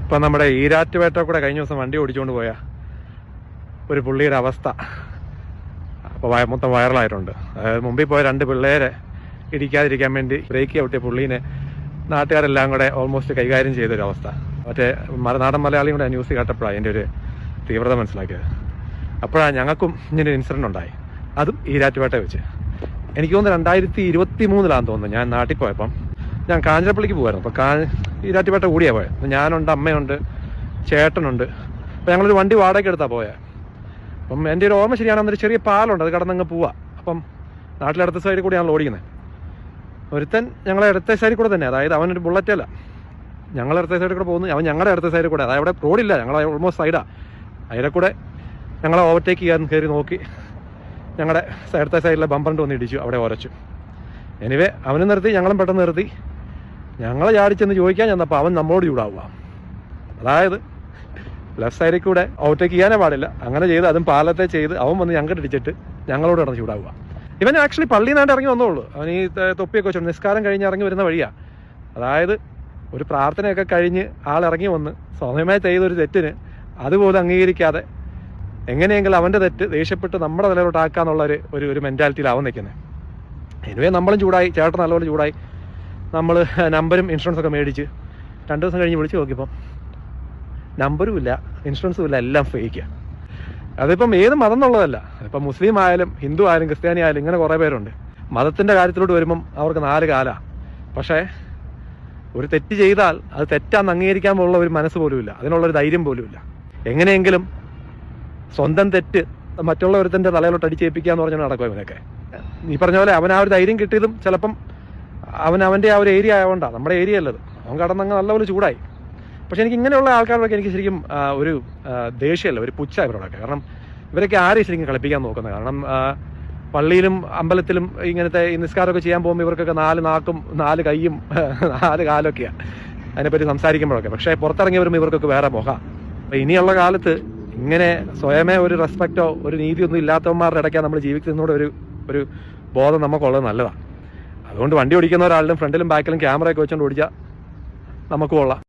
ഇപ്പം നമ്മുടെ ഈരാറ്റുപേട്ട കൂടെ കഴിഞ്ഞ ദിവസം വണ്ടി ഓടിച്ചുകൊണ്ട് പോയ ഒരു പുള്ളിയുടെ അവസ്ഥ അപ്പോൾ മൊത്തം വൈറലായിട്ടുണ്ട്. അതായത് മുമ്പിൽ പോയ 2 പിള്ളേരെ ഇടിക്കാതിരിക്കാൻ വേണ്ടി ബ്രേക്ക് ചവിട്ടിയ പുള്ളീനെ നാട്ടുകാരെല്ലാം കൂടെ ഓൾമോസ്റ്റ് കൈകാര്യം ചെയ്തൊരവസ്ഥ. മറ്റേ നാടൻ മലയാളിയും കൂടെ ന്യൂസ് കേട്ടപ്പോഴാണ് അതിൻ്റെ ഒരു തീവ്രത മനസ്സിലാക്കിയത്. അപ്പോഴാണ് ഞങ്ങൾക്കും ഇങ്ങനൊരു ഇൻസിഡൻറ്റ് ഉണ്ടായി, അതും ഈരാറ്റുപേട്ട വെച്ച്. എനിക്ക് തോന്നുന്നു 2023 തോന്നുന്നു. ഞാൻ നാട്ടിൽ പോയപ്പം ഞാൻ കാഞ്ഞിരപ്പള്ളിക്ക് പോകുമായിരുന്നു. അപ്പോൾ ഈരാറ്റുപേട്ട കൂടിയാണ് പോയത്. ഞാനുണ്ട്, അമ്മയുണ്ട്, ചേട്ടനുണ്ട്. അപ്പോൾ ഞങ്ങളൊരു വണ്ടി വാടകയ്ക്ക് എടുത്താണ് പോയത്. അപ്പം എൻ്റെ ഒരു ഓർമ്മ ശരിയാണെന്നൊരു ചെറിയ പാലുണ്ട്, അത് കടന്നങ്ങ് പോവാം. അപ്പം നാട്ടിലെ ഇടത്തെ സൈഡിൽ കൂടിയാണല്ലോ ഓടിക്കുന്നത്. ഒരുത്തൻ ഞങ്ങളെ ഇടത്തെ സൈഡിൽ കൂടെ തന്നെ, അതായത് അവനൊരു ബുള്ളറ്റല്ല, ഞങ്ങളെ ഇടത്തെ സൈഡിൽ കൂടെ പോകുന്നു, അവൻ ഞങ്ങളുടെ ഇടത്തെ സൈഡിൽ കൂടെ, അതായത് അവിടെ റോഡില്ല, ഞങ്ങളെ ഓൾമോസ്റ്റ് സൈഡാണ്. അതിലെ കൂടെ ഞങ്ങളെ ഓവർടേക്ക് ചെയ്യാൻ കയറി നോക്കി ഞങ്ങളുടെ ഇടത്തെ സൈഡിലെ ബമ്പറിൻ്റെ ഒന്ന് ഇടിച്ചു, അവിടെ ഉരച്ചു. എനിവേ അവന് നിർത്തി, ഞങ്ങളും പെട്ടെന്ന് നിർത്തി. ഞങ്ങളെ ചാടിച്ചെന്ന് ചോദിക്കാൻ ചെന്നപ്പോൾ അവൻ നമ്മളോട് ചൂടാവുക. അതായത് ലെഫ്റ്റ് സൈഡിൽ കൂടെ ഓവർടേക്ക് ചെയ്യാനേ പാടില്ല, അങ്ങനെ ചെയ്ത് അതും പാലത്തെ ചെയ്ത് അവൻ വന്ന് ഞങ്ങൾക്ക് ഇടിച്ചിട്ട് ഞങ്ങളോട് കിടന്ന് ചൂടാവുക. ഇവൻ ആക്ച്വലി പള്ളിയിൽ നിന്നാണ്ട് ഇറങ്ങി വന്നോളൂ. അവൻ ഈ തൊപ്പിയൊക്കെ വെച്ചോളൂ, നിസ്കാരം കഴിഞ്ഞ് ഇറങ്ങി വരുന്ന വഴിയാണ്. അതായത് ഒരു പ്രാർത്ഥനയൊക്കെ കഴിഞ്ഞ് ആളിറങ്ങി വന്ന് സ്വയമേ ചെയ്തൊരു തെറ്റിന് അതുപോലെ അംഗീകരിക്കാതെ എങ്ങനെയെങ്കിലും അവൻ്റെ തെറ്റ് ദേഷ്യപ്പെട്ട് നമ്മുടെ നിലയിലോട്ടാക്കാന്നുള്ള ഒരു മെൻറ്റാലിറ്റിയിലാവും നിൽക്കുന്നത്. എനിവേ നമ്മളും ചൂടായി, ചേട്ടൻ നല്ലപോലെ ചൂടായി. നമ്മൾ നമ്പരും ഇൻഷുറൻസൊക്കെ മേടിച്ച് 2 ദിവസം കഴിഞ്ഞ് വിളിച്ച് നോക്കിയപ്പം നമ്പരും ഇല്ല, ഇൻഷുറൻസും ഇല്ല, എല്ലാം ഫേക്കാണ്. അതിപ്പം ഏത് മതം എന്നുള്ളതല്ല, ഇപ്പം മുസ്ലിം ആയാലും ഹിന്ദു ആയാലും ക്രിസ്ത്യാനി ആയാലും ഇങ്ങനെ കുറേ പേരുണ്ട്. മതത്തിൻ്റെ കാര്യത്തിലോട്ട് വരുമ്പം അവർക്ക് 4 കാലാണ്. പക്ഷേ ഒരു തെറ്റ് ചെയ്താൽ അത് തെറ്റാന്ന് അംഗീകരിക്കാൻ പോലുള്ള ഒരു മനസ്സ് പോലുമില്ല, അതിനുള്ളൊരു ധൈര്യം പോലുമില്ല. എങ്ങനെയെങ്കിലും സ്വന്തം തെറ്റ് മറ്റുള്ളവരുത്തിൻ്റെ തലയിലോട്ട് അടിച്ചേൽപ്പിക്കുക എന്ന് പറഞ്ഞാൽ നടക്കും ഇവനൊക്കെ. നീ പറഞ്ഞ പോലെ അവൻ ആ ഒരു ധൈര്യം കിട്ടിയതും ചിലപ്പം അവൻ്റെ ആ ഒരു ഏരിയ ആയതുകൊണ്ടാണ്, നമ്മുടെ ഏരിയ അല്ലത്. അവൻ കടന്നങ്ങ് നല്ലപോലെ ചൂടായി. പക്ഷെ എനിക്ക് ഇങ്ങനെയുള്ള ആൾക്കാരോടൊക്കെ എനിക്ക് ശരിക്കും ഒരു ദേഷ്യമല്ല, ഒരു പുച്ഛ ഇവരോടൊക്കെ. കാരണം ഇവരൊക്കെ ആരെയും ശരിക്കും കളിപ്പിക്കാൻ നോക്കുന്നത്. കാരണം പള്ളിയിലും അമ്പലത്തിലും ഇങ്ങനത്തെ ഈ നിസ്കാരമൊക്കെ ചെയ്യാൻ പോകുമ്പോൾ ഇവർക്കൊക്കെ 4 നാക്കും 4 കൈയും 4 കാലൊക്കെയാണ് അതിനെപ്പറ്റി സംസാരിക്കുമ്പോഴൊക്കെ. പക്ഷേ പുറത്തിറങ്ങി വരുമ്പോൾ ഇവർക്കൊക്കെ വേറെ മുഖം. അപ്പം ഇനിയുള്ള കാലത്ത് ഇങ്ങനെ സ്വയമേ ഒരു റെസ്പെക്റ്റോ ഒരു നീതിയൊന്നും ഇല്ലാത്തവന്മാരുടെ ഇടയ്ക്കാണ് നമ്മൾ ജീവിക്കുന്നതോടെ ഒരു ബോധം നമുക്കുള്ളത് നല്ലതാണ്. അതുകൊണ്ട് വണ്ടി ഓടിക്കുന്ന ഒരാളും ഫ്രണ്ടിലും ബാക്കിലും ക്യാമറയൊക്കെ വെച്ചുകൊണ്ട് ഓടിച്ചാൽ നമുക്ക് കൊള്ളാം.